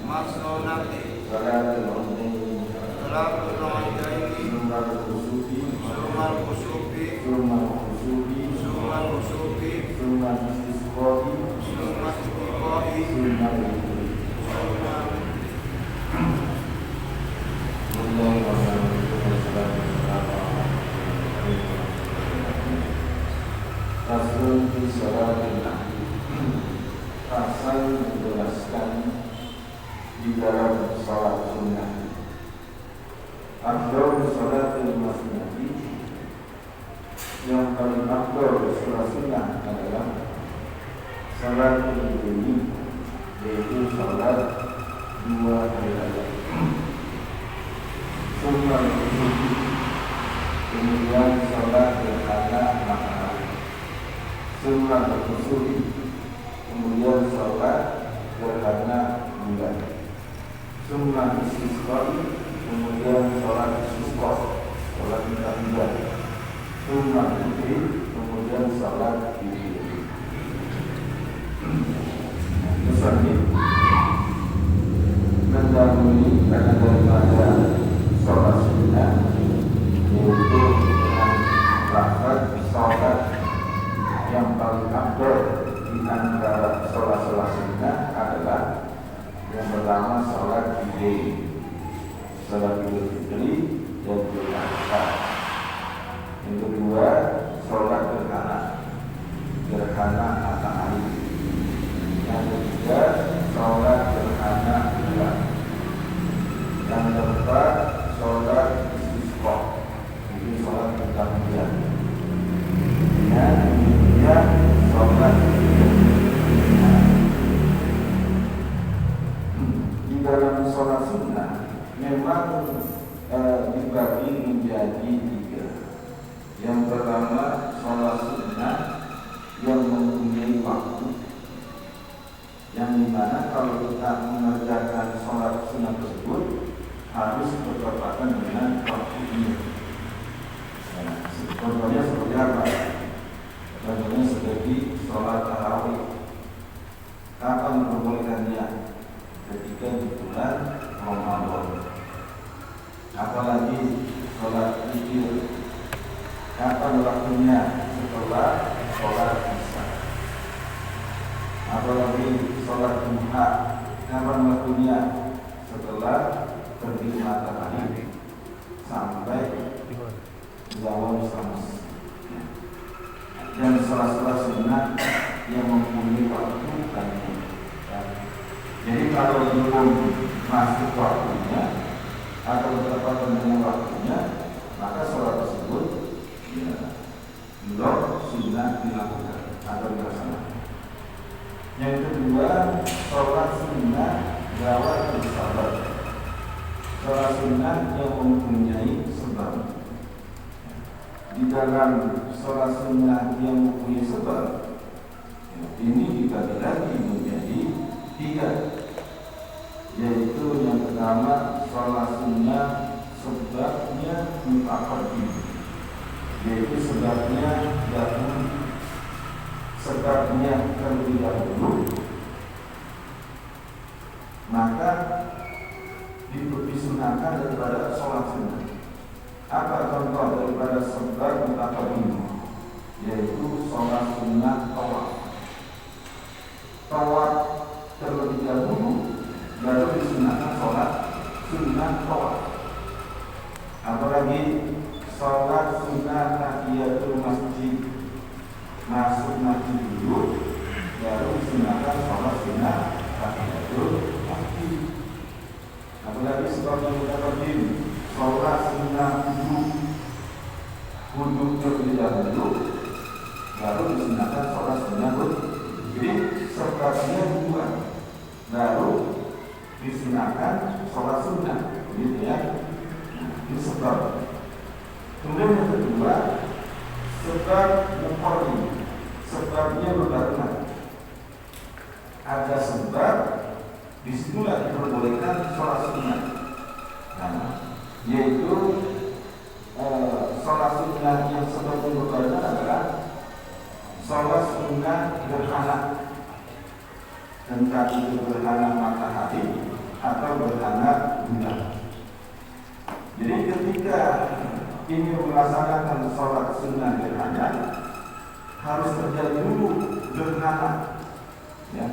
Masnunati Salatul Idaini Salatul Idaini Sumal Kusufi Sumal Kusufi Sumal Kusufi Sumal Kusufi Sumal Istisqai Sumal Istiqai Sumal Witri. Rasul di Salatul Nabi Pasal menjelaskan di dalam salat sunnah. Afdal salatul masnadi, yang paling afdal salat sunnah adalah salatul ini, yaitu salat 2 hari raya. Sunnah suci, kemudian salat gerhana matahari. Sunnah suci, kemudian salat gerhana bulan. Sunnah istisqai, kemudian salat istisqa, salat minta hujan. Sunnah witri, kemudian salat witir. Musannif mendahului karena daripada salat sunnah, yaitu dengan lafaz salat yang paling afdal di antara salat-salat sunnah adalah yang pertama salat Idul, salat Idul Fitri dan Idul Adha. Yang kedua salat gerhana matahari. Yang ketiga salat gerhana bulan. Yang keempat salat istisqa, itu salat minta hujan. Yang ketiga salat dalam sholat sunnah memang dibagi menjadi 3. Yang pertama sholat sunnah yang mempunyai waktu, yang dimana kalau kita mengerjakan sholat sunnah tersebut harus bertepatan dengan waktu ini. Contohnya seperti apa? Contohnya seperti sholat tarawih. Kapan memperbolehkannya? Ketika di bulan Ramadan. Apalagi sholat witir, kapan waktunya? Setelah sholat isya. Apalagi sholat duha, kapan waktunya? Setelah terbit matahari sampai zawal syams. Dan sholat-sholat sunnah yang mempunyai waktu kan. Jadi kalau belum masuk waktunya atau bertepatan dengan waktunya, maka sholat tersebut belum sunnah dilakukan atau dilaksanakan. Yang kedua, sholat sunnah gawat bersabar. Sholat sunnah yang mempunyai sebab. Di dalam sholat sunnah yang mempunyai sebab, ini dibagi lagi menjadi 3, yaitu yang pertama sholat sunnah sebabnya mutaqaddim, yaitu sebabnya terlebih dahulu, maka disunahkan daripada sholat sunnah. Apa contoh daripada sebab mutaqaddim? Yaitu sholat sunnah tawaf terlebih dahulu, baru disunahkan sholat sunnah tawaf. Apalagi sholat sunnah tahiyatul masjid, masuk masjid dulu, baru disunahkan sholat sunnah tahiyatul masjid. Apalagi sebabnya mutaqaddim, sholat sunnah wudhu terlebih dahulu, baru disunahkan sholat sunnah wudhu. Jadi sebabnya 2, baru disunahkan sholat sunnah, gitu ya. Ini sebab. Kemudian yang kedua, sebab muqarrin, sebabnya berbarengan. Ada sebab, disitulah diperbolehkan sholat sunnah. Yaitu sholat sunnah yang sebabnya berbarengan adalah sholat sunnah gerhana. Dan tadi itu gerhana matahari gerhana bulan. Jadi ketika ini melaksanakan sholat sunnah gerhana, harus terjadi dulu gerhana, ya,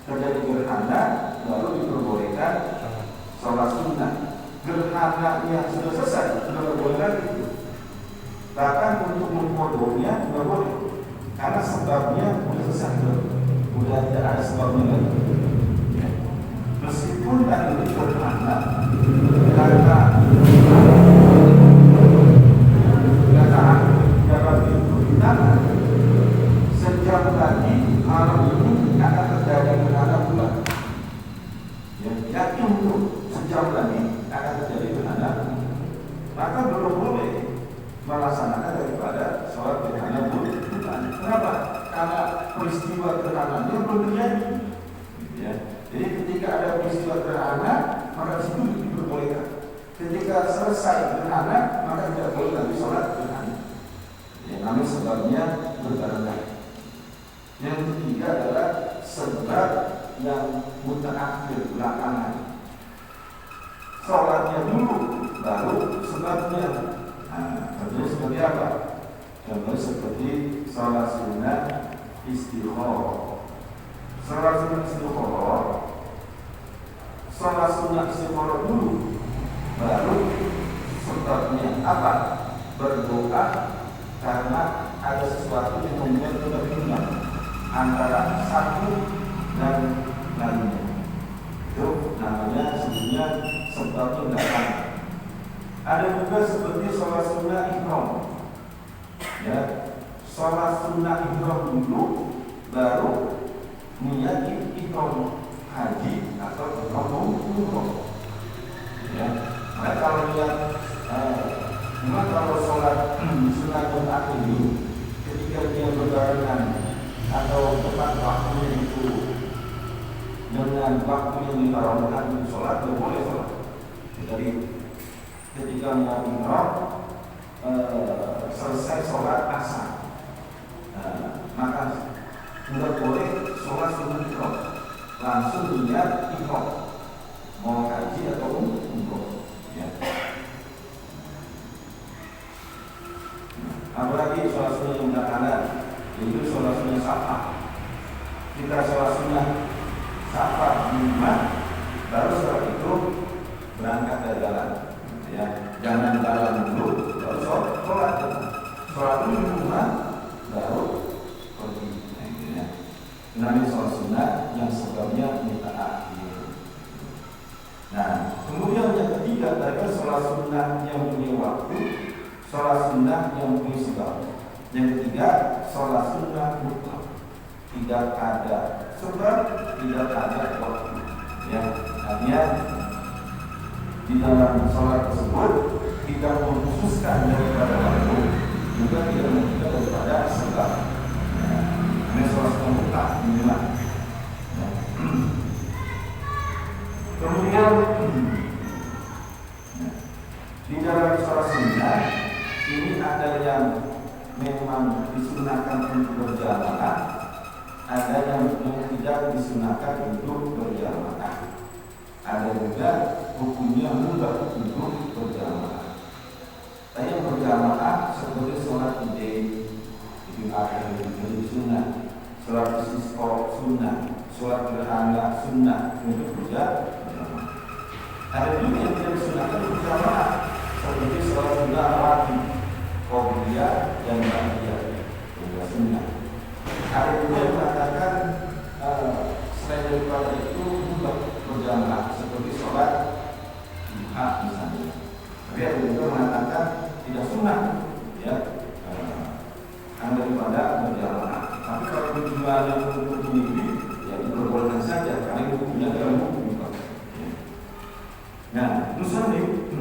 terjadi gerhana baru diperbolehkan sholat sunnah. Gerhana yang sudah selesai sudah diperbolehkan itu. Bahkan untuk memfotonya juga boleh, karena sebabnya sudah selesai, sudah tidak ada sebabnya lagi. Ya. Meskipun tadi itu gerhana karena dapat diberitakan sejak tadi malam ini akan terjadi gerhana bulan. Ya, yakin itu sejak tadi akan terjadi gerhana, maka belum boleh melaksanakan daripada sholat gerhana bulan. Kenapa? Karena peristiwa gerhananya belum terjadi. Ya. Jadi ketika ada peristiwa gerhana, maka di situ diperbolehkan. Ketika selesai gerhana, maka tidak boleh lagi sholat gerhana. Ya, namun sebabnya berbeda. Yang ketiga adalah sebab yang mutaakhir belakangan. Sholatnya dulu, baru sebabnya. Contohnya seperti apa? Contohnya seperti sholat sunnah istikharah. Sholat sunnah istikharah, sholat sunnah istikharah dulu, baru sebabnya apa? Berdoa karena ada sesuatu yang membuat kita bingung antara satu dan lainnya. Itu namanya sebenarnya sebabnya belakang. Ada juga seperti sholat sunnah ihram. Ya, sholat sunnah ihram dulu, baru niat ihram haji atau ihram umroh. Ya, nah kalau niat kalau sholat sunnah Jumat ini ketika dia berbarengan atau tepat waktunya itu dengan waktu yang ditarongkan untuk sholat, tidak boleh sholat. Jadi ketika mau imam selesai sholat asar, maka tidak boleh sholat sunnah imam, langsung niat imam mau haji atau umroh. Ya. Apalagi sholat sunnah yang belakangan, yaitu sholat sunnah syafa. Kita sholat sunnah syafa di rumah, baru setelah itu berangkat dari jalan. Ya, jangan jalan dulu, baru sholat dulu di rumah, baru pergi. Nah, namanya sholat sunnah yang sebabnya mutaakhir. Nah, kemudian yang ketiga adalah sholat sunnah yang punya waktu, sholat sunnah yang punya sebab. Yang ketiga, sholat sunnah mutlak, tidak ada sebab, tidak ada waktu. Ya, artinya di dalam sholat tersebut tidak mengkhususkan daripada waktu, juga tidak mengkhususkan daripada sebab. Ini sholat sunnah mutlak, inilah. Kemudian di dalam sholat sunnah ini ada yang memang disunahkan untuk berjamaah, ada yang tidak disunahkan untuk berjamaah. Ada juga hukumnya mudah untuk berjamaah. Tapi yang berjamaah seperti sholat Idul Adha itu sunnah, sholat istisqa sunnah, sholat gerhana sunnah untuk berjamaah. Ada juga yang tidak disunahkan untuk berjamaah, seperti sholat sunnah rawatib, qobliyah dan ba'diyah, juga sunnah. Ada juga yang mengatakan selain daripada itu juga berjamaah, seperti sholat duha misalnya. Tapi ada juga mengatakan tidak sunnah, ya, hanya daripada berjamaah. Tapi kalau tujuannya untuk ini, ya diperbolehkan saja, karena hukumnya dalam hukum. Nah, musannif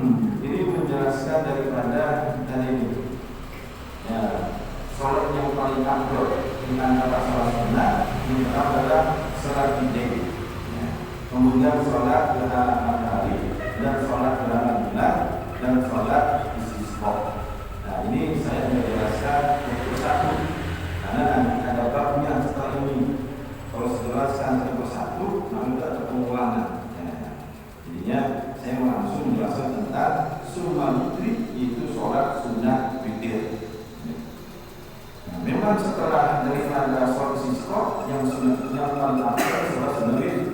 ini menjelaskan daripada tadi ini, ya, sholat yang paling afdal di antara sholat sunnah ini adalah sholat Idul. Ya. Kemudian sholat gerhana matahari dan sholat gerhana bulan dan sholat istisqa. Nah, ini saya menjelaskan satu-satu karena nanti ada babnya setelah ini. Kalau sejelaskan satu-satu, nanti ada pengulangan. Ya. Jadinya sunnah witri itu sholat sunnah witir. Nah, memang setelah daripada sholat istisqa yang sunnah yang paling afdal sholat sunnah witir.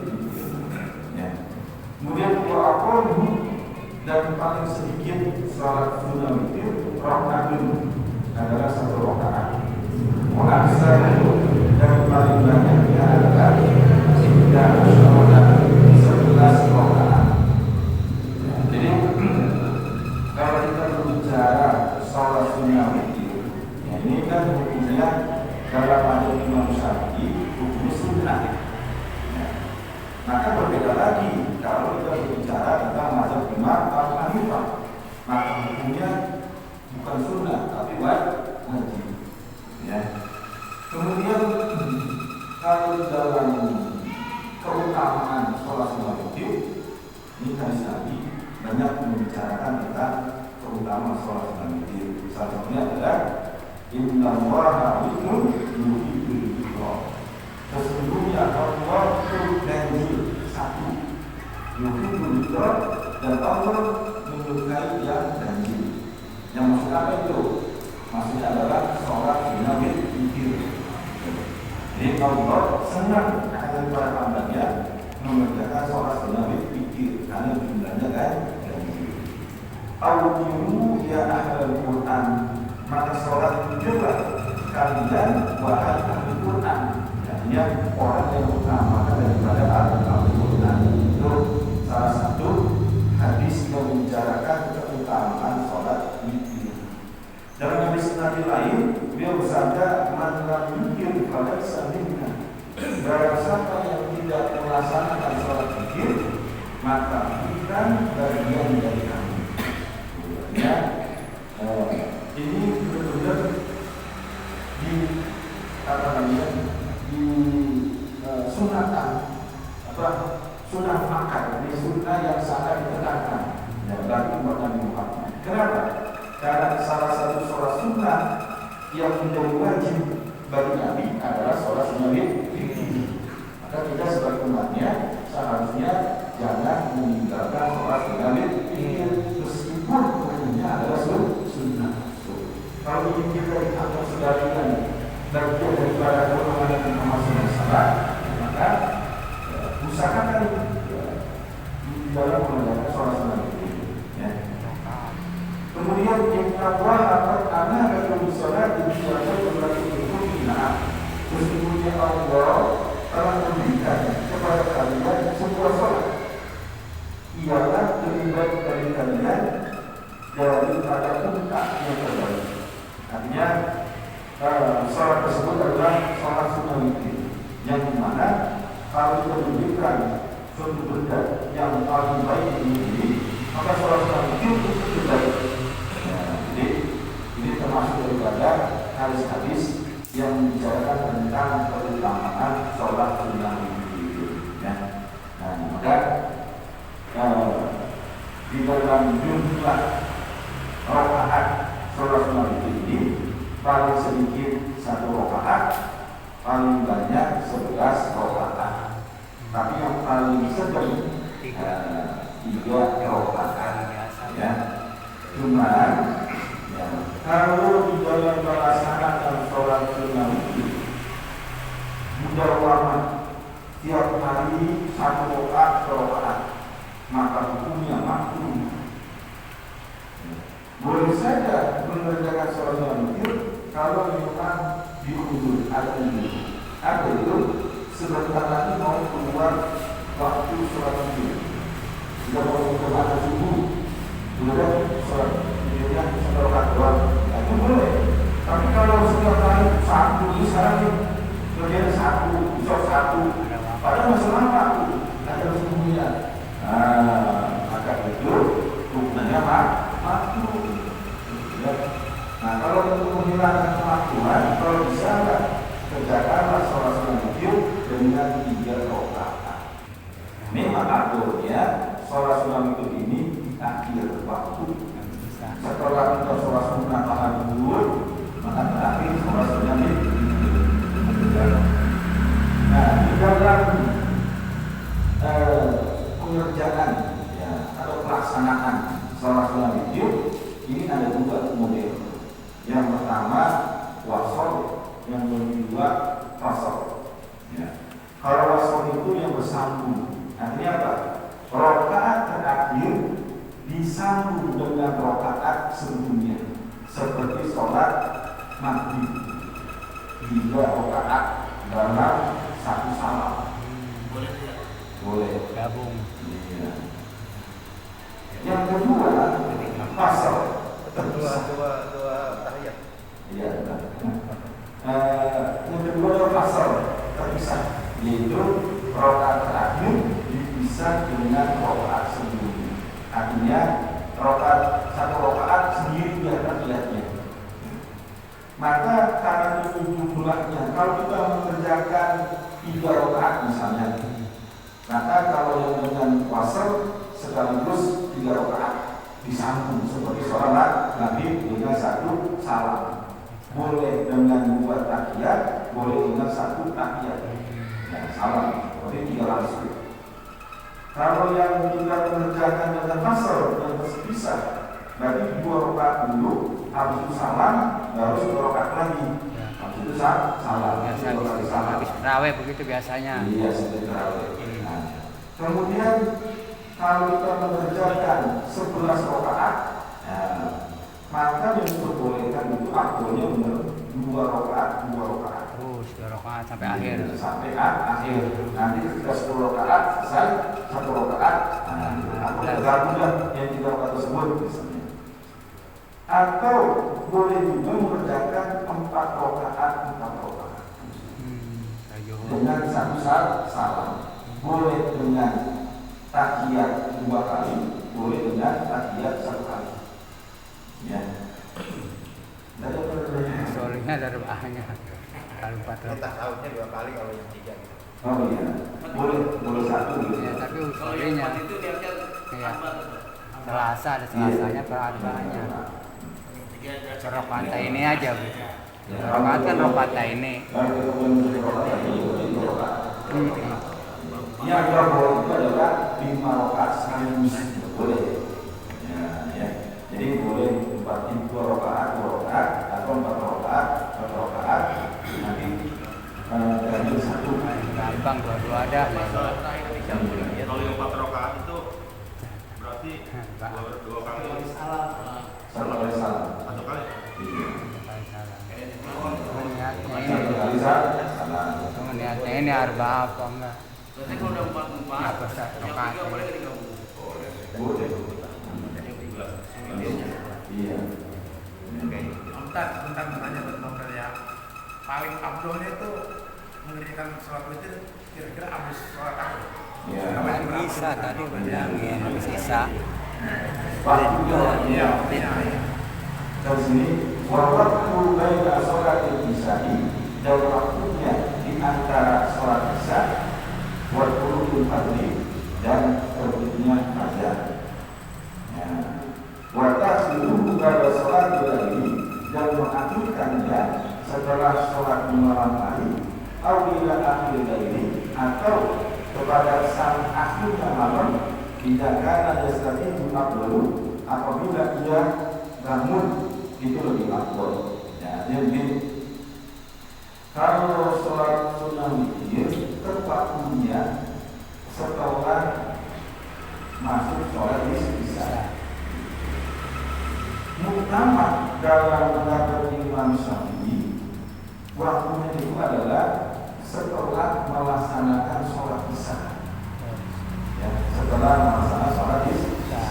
Ya. Kemudian wa'aqol dan paling sedikit sholat sunnah witir rakaatun adalah 1 rakaat. Wa'aksar dan paling banyaknya adalah 11 rakaat. Jadi kalau kita berbicara sholat sunnah witir, ya ini kan hukumnya dalam mazhab Imam Syafi'i hukumnya sunnah. Ya. Maka berbeda lagi kalau kita berbicara tentang mazhab Imam Abu Hanifah, maka hukumnya bukan sunnah tapi wajib. Ya. Kemudian kalau dalam keutamaan sholat sunnah witir, ini hadis Nabi banyak membicarakan tentang keutamaan sholat sunnah witir. Salah satunya adalah innallaha witrun yuhibbul witra. Sesungguhnya Allah itu ganjil satu, yuhibbul witra, dan Allah menyukai yang ganjil. Yang maksud apa itu? Maksudnya adalah sholat sunnah witir. Jadi Allah senang akan para hambanya mengerjakan sholat sunnah witir karena jumlahnya kan ganjil. Awdiru ya ahlul Quran, maka sholat witirlah kalian wahai ahli Quran. Artinya orang yang utamakan daripada ahli Quran. Itu salah satu hadis yang membicarakan keutamaan sholat witir. Dalam hadis Nabi lain, beliau bersabda, "Man lam yukir pada salimna." Barang siapa yang tidak melaksanakan sholat witir, maka bukan bagian dari kami. Ya, ini benar-benar di apa namanya di sunatan sunnah makan, ini sunnah yang sangat ditekankan. Ya, bagi umat Nabi Muhammad. Kenapa? Karena salah satu sholat sunnah yang menjadi wajib bagi Nabi adalah sholat sunnah witir. Maka kita sebagai umatnya seharusnya jangan meninggalkan sholat sunnah witir meskipun hukumnya adalah sunnah. Kalau ini kita dianggap sebagai bagian daripada golongan Muhammad SAW, maka usahakan di dalam mengerjakan sholat sunnah witir. Ya. Kemudian Allah akan anak akan sholat di dalam berbagai bentuk hina. Sesungguhnya Allah telah memberikan kepada kalian sebuah sholat. Ialah lebih baik dari kalian daripada unta yang terbaik. Artinya sholat tersebut adalah sholat sunnah witir, yang dimana kalau kita memberikan suatu benda yang paling baik ini, maka sholat sunnah witir itu lebih baik. Jadi ini termasuk daripada hadis-hadis yang membicarakan tentang keutamaan sholat sunnah witir. Ya. Nah, maka di dalam jumlah rakaat sholat sunnah witir ini paling sedikit 1 rakaat, paling banyak 11 rakaat. Tapi yang paling sedang 3 rakaat. Ya. Cuman kalau di dalam melaksanakan sholat sunnah witir mudawamah tiap hari 1 rakaat, maka hukumnya makruh. Boleh saja mengerjakan sholat sunnah witir kalau memang diundur atau diundur. Apa itu? Sebentar lagi mau keluar waktu sholat witir. Sudah mau keluar subuh, sudah sholat witirnya 1 rakaat doang. Itu boleh. Tapi kalau setiap hari 1, misalnya kemudian 1, besok 1, padahal masih lama tuh, ada sembunyian. Maka itu hukumnya makruh. Nah, kalau untuk menghilangkan kemakruhan, kalau bisa kerjakanlah sholat sunnah witir dengan 3 rakaat. Memang aturnya sholat sunnah witir ini di akhir waktu. Setelah kita sholat sunnah tahajud, maka terakhir sholat sunnah witir. Nah, di dalam pengerjaan ya, atau pelaksanaan sholat sunnah witir ini ada dua model. Yang pertama wasol, yang kedua fasol. Ya. Kalau wasol itu yang bersambung, artinya apa? Rakaat terakhir disambung dengan rakaat sebelumnya, seperti sholat maghrib 3 rakaat dalam satu salam. Boleh gabung. Iya. Yang kedua fasal dua tahiyat. Iya. Yang kedua fasal terpisah, yaitu rakaat terakhir dipisah dengan rakaat sebelumnya. Artinya satu rakaat sendiri dia tahiyatnya. Maka karena itu jumlahnya, kalau kita mengerjakan 3 rakaat misalnya, maka kalau yang dengan wasal sekaligus 3 rakaat disambung seperti sholat Nabi dengan 1 salam. Boleh dengan 2 tahiyat, boleh dengan 1 tahiyat. Ya, salam, seperti 3 langsung. Kalau yang kita mengerjakan dengan fasal yang terpisah, berarti 2 rakaat dulu, habis itu salam, baru 2 rakaat lagi. Habis itu salam. Biasa habis terawih begitu biasanya. Iya, seperti terawih. Nah, kemudian kalau kita mengerjakan 11 rakaat, maka yang diperbolehkan itu akhirnya benar 2 rakaat. Terus 2 rakaat sampai akhir. Sampai akhir. Nanti ketika 10 rakaat selesai 1 rakaat. Atau tergabunglah yang 3 rakaat tersebut misalnya. Atau boleh juga mengerjakan 4 rakaat. Dengan 1 salam. Boleh dengan tahiyat 2 kali, boleh dengan tahiyat 1 kali. Ya. Soalnya dari bahannya kalau 4 Kita rakaat. tahunnya 2 kali kalau yang 3 gitu. Oh iya, boleh 1 gitu. Ya, tapi usulnya ya Selasa ada Selasanya peradaannya. Rakaat ini aja gitu. Rakaat kan rakaat ini. Yang boleh itu adalah 5 rakaat sekaligus boleh. Ya. Jadi boleh 2 rakaat atau 4 rakaat. Nanti terjadi 1. Gampang dua-dua ada. Kalau yang 4 rakaat itu berarti 2 kali salam. 1 kali salam. 1 kali. Iya. Niatnya 1 kali salam. niatnya ini arba apa enggak? Berarti kalau udah 4 Apa rakaat? Boleh. Iya. Tentang bertanya tentang ya paling abdolnya itu mengerjakan sholat witir kira-kira habis sholat apa? Ya. Kan bisa tadi bilangin habis Isya. Waktunya dari sini waktu baina sholatil isya'i dan waktunya di antara sholat isya wa qur'ul fajri dan terbitnya fajar. Ya. Wa tasbihu pada sholat ini dan mengakhirkannya setelah sholat malam hari atau ila akhir ini atau kepada sang akhirnya malam tidak akan ada strategi dulu apabila ia bangun itu lebih afdal. Ya, jadi kalau sholat sunnah witir waktunya setelah masuk sholat isya. Muktamad dalam pendapat Imam Syafi'i waktunya itu adalah setelah melaksanakan sholat isya. Ya, setelah melaksanakan sholat isya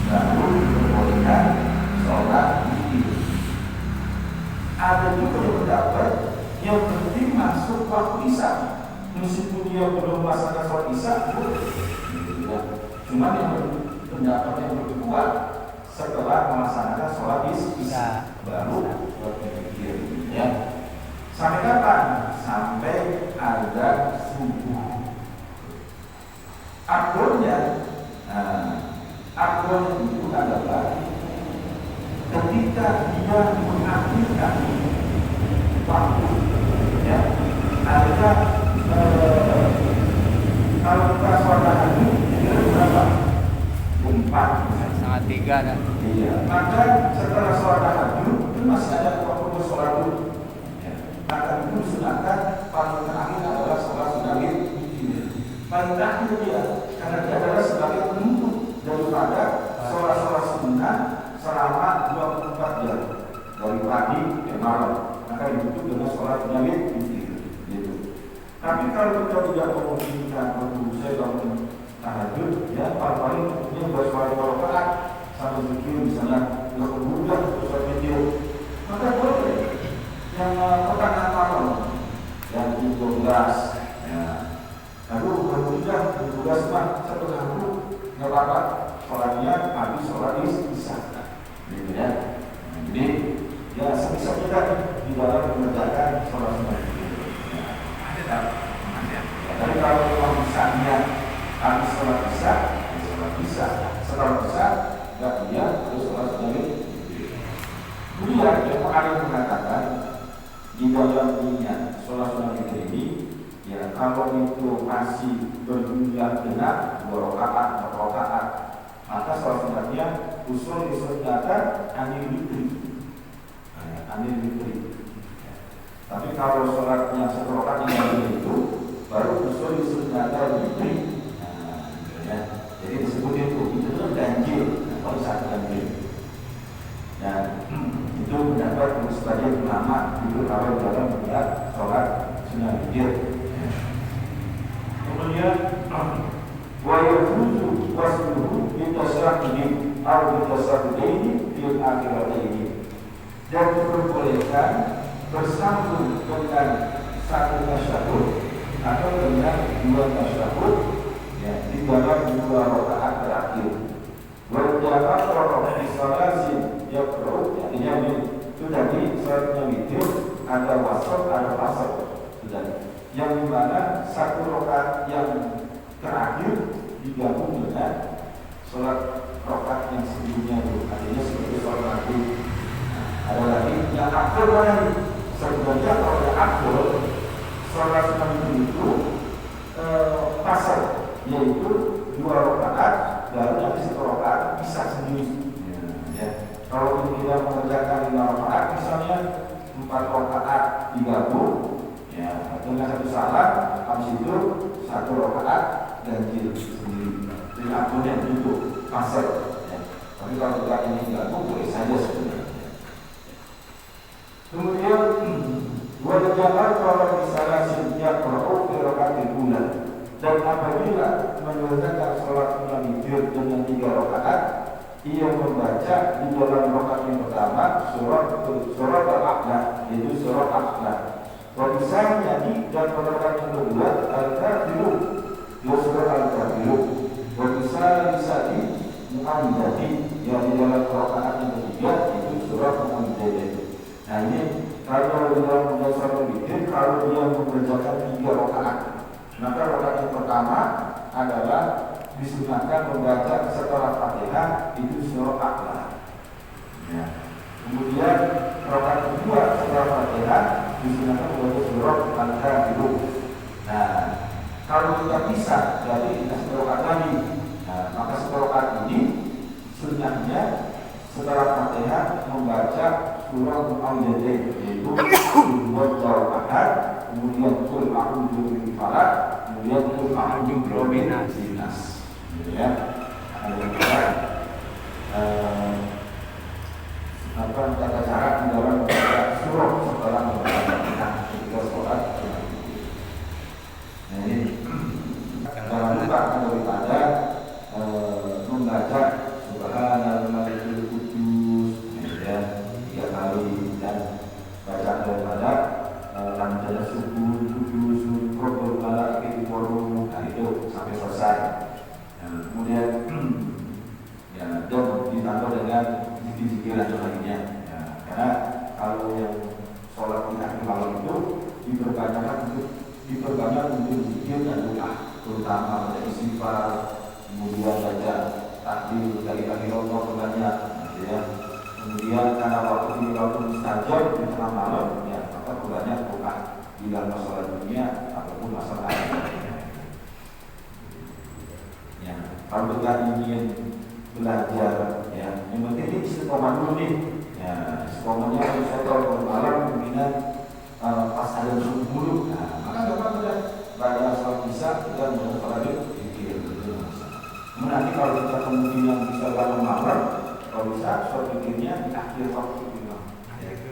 baru diperbolehkan sholat witir. Ada juga yang pendapat yang penting masuk waktu isya, meskipun dia belum melaksanakan sholat isya boleh. Cuma yang pendapat yang lebih kuat setelah melaksanakan sholat isya baru sholat witir. Ya. Sampai kapan? Sampai azan subuh. Akhirnya itu adalah ketika dia mengakhirkan waktu, ya, ada kalau kita sholat hari ini berapa? 4. Sangat 3 dah. Iya. Maka setelah sholat tahajud masih ada waktu sholat dulu. Ya. Maka itu disunahkan paling terakhir adalah sholat sunnah witir. Paling terakhir dia karena dia adalah sebagai penutup daripada sholat-sholat sunnah selama 24 jam dari pagi ke malam. Maka ditutup dengan sholat sunnah witir. Gitu. Tapi kalau kita tidak memungkinkan untuk saya bangun tahajud, ya paling ini bersuara rakaat sambil zikir misalnya nggak mudah bersuara video, maka boleh yang pertengahan malam yang 12 ya. Lalu kemudian 12 mah satu hari nggak apa-apa, sholatnya habis sholat isya, gitu ya. Jadi ya sebisa kita di dalam mengerjakan sholat sunnah. Tapi kalau memang bisanya habis sholat isya, sholat isya. Setelah isya, nggak dia harus sholat sunnah. Kemudian yang ada yang mengatakan di dalam niat sholat sunnah ini, ya kalau itu masih berjumlah genap 2 rakaat, 4 rakaat, maka sholat sunnahnya usul disunahkan anil witri. Anil witri. Tapi kalau sholatnya 1 rakaat yang itu baru usul disunahkan witri. Ya. Jadi disebut itu ganjil atau satu ganjil. Dan itu mendapat sebagian ulama itu kalau dalam melihat sholat sunnah witir. Kemudian wa yajuzu wasluhu bitasyaqqin aw bitasyaqqin fil akhirataini. Dan diperbolehkan bersambung dengan satu tasyahud atau dengan 2 tasyahud ya, di dalam 2 rakaat terakhir. Wa ja'ala fi salasin yaqra'u, artinya itu tadi salatnya witir ada wasat ada fasad sudah. Yang dimana 1 rakaat yang terakhir digabung dengan salat rakaat yang sebelumnya itu, artinya seperti salat maghrib. Ada lagi yang akhir lagi. Sebenarnya kalau yang akhir salat sunnah itu fasad, yaitu 2 rakaat baru nanti 1 rakaat bisa sendiri. Ya. Kalau kita mengerjakan 5 rakaat misalnya 4 rakaat digabung ya dengan 1 salat, habis itu 1 rakaat ganjil sendiri. Jadi akhirnya itu fasad. Ya. Tapi kalau kita ini digabung boleh saja sebenarnya. Kemudian wajabat kalau misalnya setiap rakaat rakaat bulan. Dan apabila mengerjakan sholat sunnah witir dengan 3 rakaat, ia membaca di dalam rakaat yang pertama surat al-A'la, yaitu surat al-A'la. Misalnya di dalam rakaat yang kedua al-Kafirun, yaitu surat al-Kafirun. Misalnya di Mu'amidati, yang di dalam rakaat yang ketiga yaitu surat Mu'amidati. Nah ini kalau dalam sholat witir, kalau dia mengerjakan 3 rakaat, maka rakaat yang pertama adalah disunahkan membaca setelah Fatihah itu surah Al-A'la. Ya. Kemudian rakaat kedua setelah Fatihah disunahkan membaca surah Al-Kafirun. Nah, kalau kita bisa, jadi kita 1 rakaat lagi. Nah, maka 1 rakaat ini sunnahnya setelah Fatihah membaca surah Al-Mu'awwidzatain, yaitu Wal Ahad, kemudian Qul a'udzu birabbil falaq, kemudian Qul a'udzu birabbin nas. Ya. Ada apa tata cara di dalam membaca surah setelah membaca Fatihah ketika sholat. Nah ini jangan lupa daripada membaca Subhanal Malikul Qudus ya 3 kali dan bacaan daripada lanjutnya subuh kudus Rabbul Malaikati Waruh, nah itu sampai selesai. Nah, kemudian ya dan ditambah dengan zikir-zikir dan lainnya. Ya, karena kalau yang sholat di akhir malam itu diperbanyak untuk zikir dan doa, terutama baca istighfar, kemudian baca takbir dari akhir Allah banyak, ya. Kemudian karena waktu ini waktu mustajab di tengah malam, ya maka banyak doa di dalam masalah dunia ataupun masalah akhirat. Ya, kalau kita ingin belajar ya. Yang penting ini istiqomah dulu nih. Ya, istiqomahnya saya kalau malam mungkinan pas ada subuh dulu. Nah, maka nggak apa-apa udah pada sholat isya kita mulai sholat zikir gitu. Kemudian nanti kalau kita kemungkinan bisa bangun malam, kalau bisa sholat zikirnya di akhir waktu imam. Nah, itu